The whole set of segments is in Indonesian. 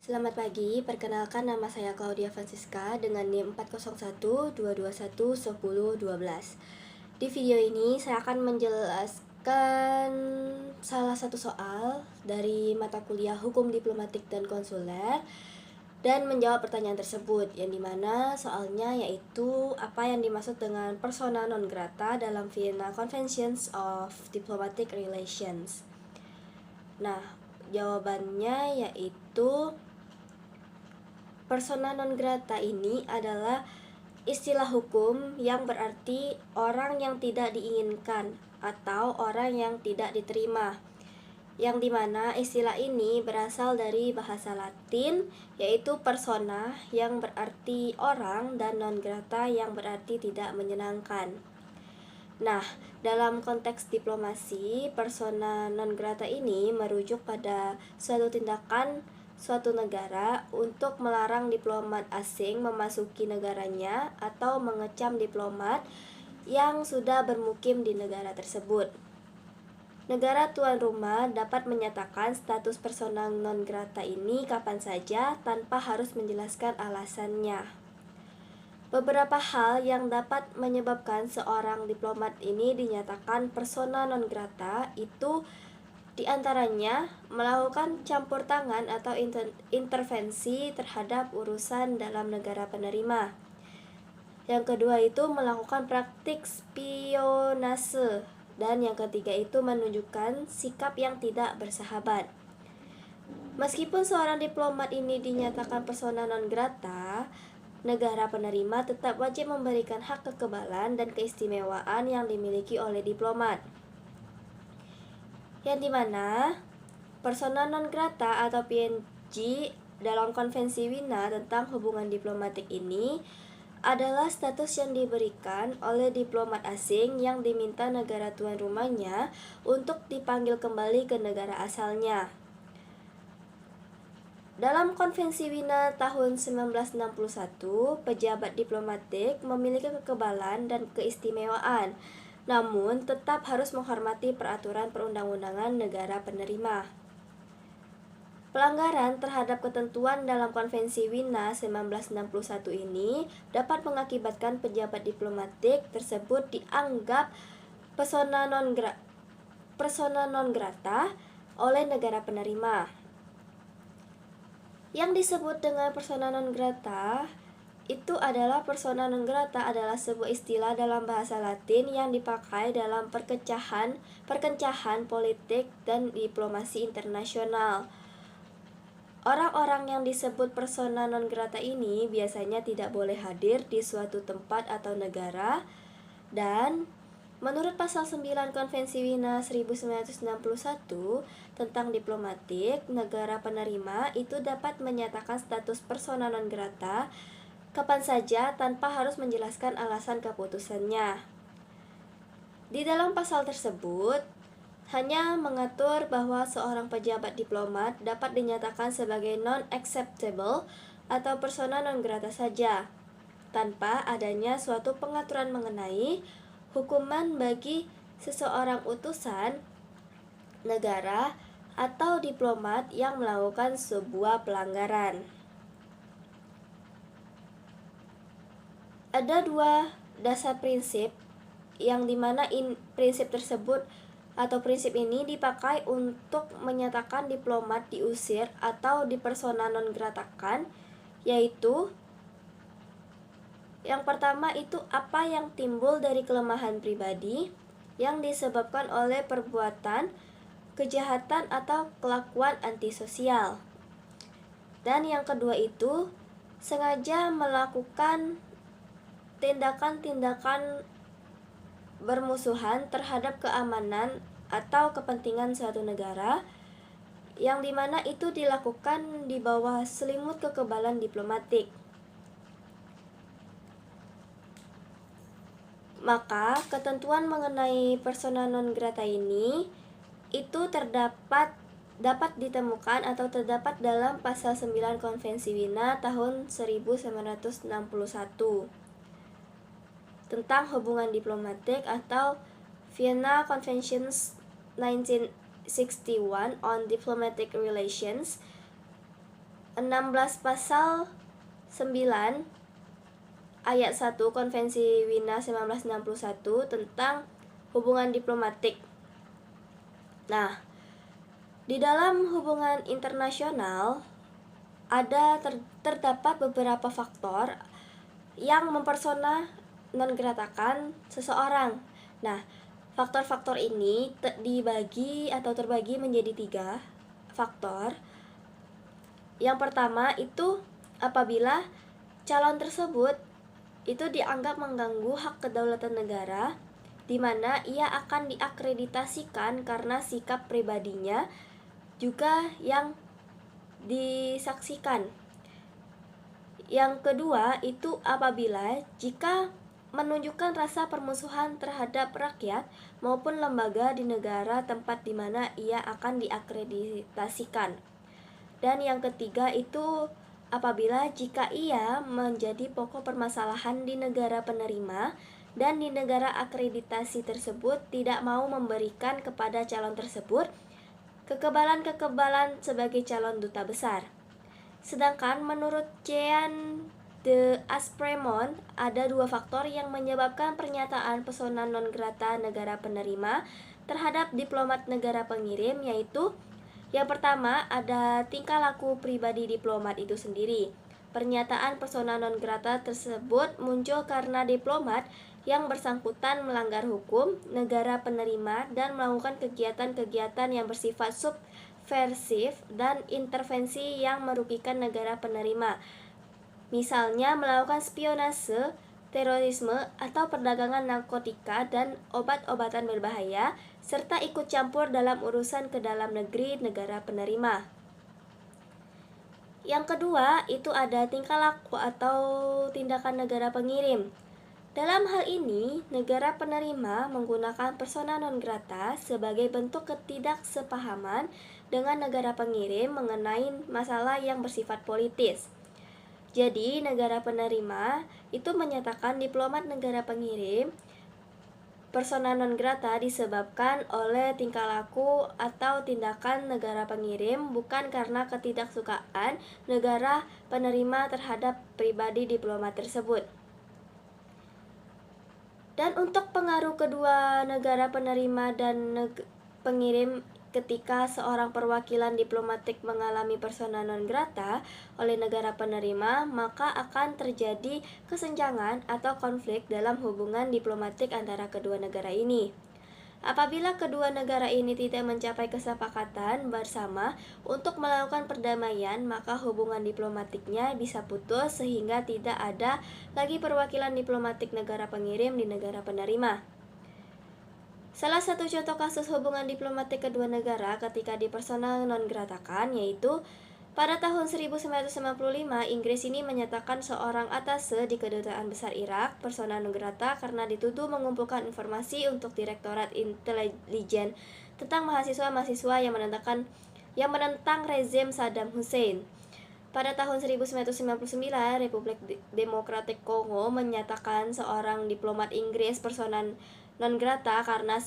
Selamat pagi, perkenalkan nama saya Claudia Francisca dengan NIM 401-221-10-12. Di video ini saya akan menjelaskan salah satu soal dari mata kuliah Hukum Diplomatik dan Konsuler dan menjawab pertanyaan tersebut, yang dimana soalnya yaitu apa yang dimaksud dengan persona non grata dalam Vienna Conventions of Diplomatic Relations. Nah, jawabannya yaitu persona non grata ini adalah istilah hukum yang berarti orang yang tidak diinginkan atau orang yang tidak diterima, yang dimana istilah ini berasal dari bahasa Latin, yaitu persona yang berarti orang dan non grata yang berarti tidak menyenangkan. Nah, dalam konteks diplomasi, persona non grata ini merujuk pada suatu tindakan suatu negara untuk melarang diplomat asing memasuki negaranya atau mengecam diplomat yang sudah bermukim di negara tersebut. Negara tuan rumah dapat menyatakan status persona non grata ini kapan saja tanpa harus menjelaskan alasannya. Beberapa hal yang dapat menyebabkan seorang diplomat ini dinyatakan persona non grata itu diantaranya melakukan campur tangan atau intervensi terhadap urusan dalam negara penerima. Yang kedua itu melakukan praktik spionase. Dan yang ketiga itu menunjukkan sikap yang tidak bersahabat. Meskipun seorang diplomat ini dinyatakan persona non grata, negara penerima tetap wajib memberikan hak kekebalan dan keistimewaan yang dimiliki oleh diplomat, yang dimana persona non grata atau PNG dalam Konvensi Wina tentang hubungan diplomatik ini adalah status yang diberikan oleh diplomat asing yang diminta negara tuan rumahnya untuk dipanggil kembali ke negara asalnya. Dalam Konvensi Wina tahun 1961, pejabat diplomatik memiliki kekebalan dan keistimewaan, namun tetap harus menghormati peraturan perundang-undangan negara penerima. Pelanggaran terhadap ketentuan dalam Konvensi Wina 1961 ini dapat mengakibatkan pejabat diplomatik tersebut dianggap persona non grata oleh negara penerima. Yang disebut dengan persona non grata itu adalah persona non grata adalah sebuah istilah dalam bahasa Latin yang dipakai dalam perkencahan politik dan diplomasi internasional. Orang-orang yang disebut persona non grata ini biasanya tidak boleh hadir di suatu tempat atau negara, dan menurut pasal 9 Konvensi Wina 1961 tentang diplomatik, negara penerima itu dapat menyatakan status persona non grata kapan saja tanpa harus menjelaskan alasan keputusannya. Di dalam pasal tersebut hanya mengatur bahwa seorang pejabat diplomat dapat dinyatakan sebagai non-acceptable atau persona non grata saja, tanpa adanya suatu pengaturan mengenai hukuman bagi seseorang utusan negara atau diplomat yang melakukan sebuah pelanggaran. Ada dua dasar prinsip yang dimana prinsip tersebut atau prinsip ini dipakai untuk menyatakan diplomat diusir atau dipersona non gratakan, yaitu yang pertama itu apa yang timbul dari kelemahan pribadi yang disebabkan oleh perbuatan, kejahatan atau kelakuan antisosial. Dan yang kedua itu sengaja melakukan tindakan-tindakan bermusuhan terhadap keamanan atau kepentingan suatu negara, yang dimana itu dilakukan di bawah selimut kekebalan diplomatik. Maka ketentuan mengenai persona non grata ini itu dapat ditemukan atau terdapat dalam pasal 9 Konvensi Wina tahun 1961 tentang hubungan diplomatik atau Vienna Conventions 1961 on Diplomatic Relations, 16 pasal 9 ayat 1 Konvensi Wina 1961 tentang hubungan diplomatik. Nah, di dalam hubungan internasional terdapat beberapa faktor yang mempersona non-gratakan seseorang. Nah, faktor-faktor ini terbagi menjadi 3 faktor. Yang pertama itu apabila calon tersebut itu dianggap mengganggu hak kedaulatan negara, di mana ia akan diakreditasikan karena sikap pribadinya juga yang disaksikan. Yang kedua itu apabila jika menunjukkan rasa permusuhan terhadap rakyat maupun lembaga di negara tempat di mana ia akan diakreditasikan. Dan yang ketiga itu apabila jika ia menjadi pokok permasalahan di negara penerima dan di negara akreditasi tersebut tidak mau memberikan kepada calon tersebut kekebalan sebagai calon duta besar. Sedangkan menurut Jean de Aspremont ada 2 faktor yang menyebabkan pernyataan persona non grata negara penerima terhadap diplomat negara pengirim, yaitu yang pertama ada tingkah laku pribadi diplomat itu sendiri. Pernyataan persona non grata tersebut muncul karena diplomat yang bersangkutan melanggar hukum negara penerima dan melakukan kegiatan-kegiatan yang bersifat subversif dan intervensi yang merugikan negara penerima. Misalnya melakukan spionase, terorisme, atau perdagangan narkotika dan obat-obatan berbahaya, serta ikut campur dalam urusan ke dalam negeri negara penerima. Yang kedua, itu ada tingkah laku atau tindakan negara pengirim. Dalam hal ini, negara penerima menggunakan persona non grata sebagai bentuk ketidaksepahaman dengan negara pengirim mengenai masalah yang bersifat politis. Jadi, negara penerima itu menyatakan diplomat negara pengirim persona non grata disebabkan oleh tingkah laku atau tindakan negara pengirim, bukan karena ketidaksukaan negara penerima terhadap pribadi diplomat tersebut. Dan untuk pengaruh kedua negara penerima dan pengirim ketika seorang perwakilan diplomatik mengalami persona non grata oleh negara penerima, maka akan terjadi kesenjangan atau konflik dalam hubungan diplomatik antara kedua negara ini. Apabila kedua negara ini tidak mencapai kesepakatan bersama untuk melakukan perdamaian, maka hubungan diplomatiknya bisa putus sehingga tidak ada lagi perwakilan diplomatik negara pengirim di negara penerima. Salah satu contoh kasus hubungan diplomatik kedua negara ketika dipersona non gratakan yaitu pada tahun 1995 Inggris ini menyatakan seorang atase di kedutaan besar Irak persona non grata karena dituduh mengumpulkan informasi untuk Direktorat Intelijen tentang mahasiswa-mahasiswa yang menentang rezim Saddam Hussein. Pada tahun 1999, Republik Demokratik Kongo menyatakan seorang diplomat Inggris persona non grata karena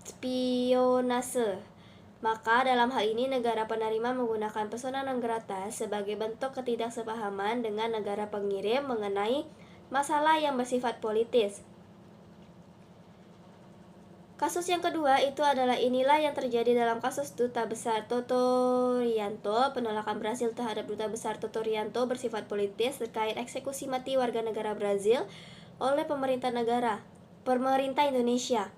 spionase. Maka dalam hal ini negara penerima menggunakan persona non grata sebagai bentuk ketidaksepahaman dengan negara pengirim mengenai masalah yang bersifat politis. Kasus yang kedua itu adalah inilah yang terjadi dalam kasus Duta Besar Toto Rianto. Penolakan Brasil terhadap Duta Besar Toto Rianto bersifat politis terkait eksekusi mati warga negara Brasil oleh pemerintah Indonesia.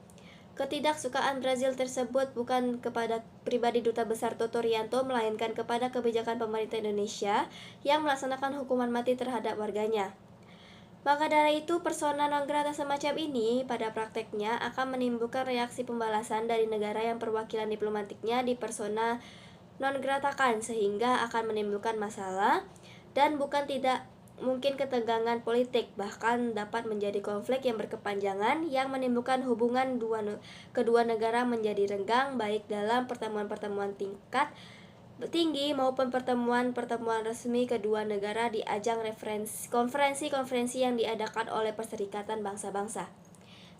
Ketidaksukaan Brasil tersebut bukan kepada pribadi Duta Besar Toto Rianto, melainkan kepada kebijakan pemerintah Indonesia yang melaksanakan hukuman mati terhadap warganya. Maka dari itu, persona non grata semacam ini pada prakteknya akan menimbulkan reaksi pembalasan dari negara yang perwakilan diplomatiknya di persona non gratakan, sehingga akan menimbulkan masalah dan bukan tidak mungkin ketegangan politik, bahkan dapat menjadi konflik yang berkepanjangan yang menimbulkan hubungan kedua negara menjadi renggang baik dalam pertemuan-pertemuan tingkat tinggi maupun pertemuan-pertemuan resmi kedua negara di ajang konferensi-konferensi yang diadakan oleh Perserikatan Bangsa-Bangsa.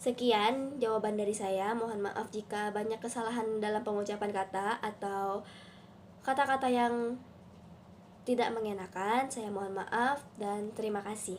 Sekian jawaban dari saya. Mohon maaf jika banyak kesalahan dalam pengucapan kata atau kata-kata yang tidak mengenakan, saya mohon maaf dan terima kasih.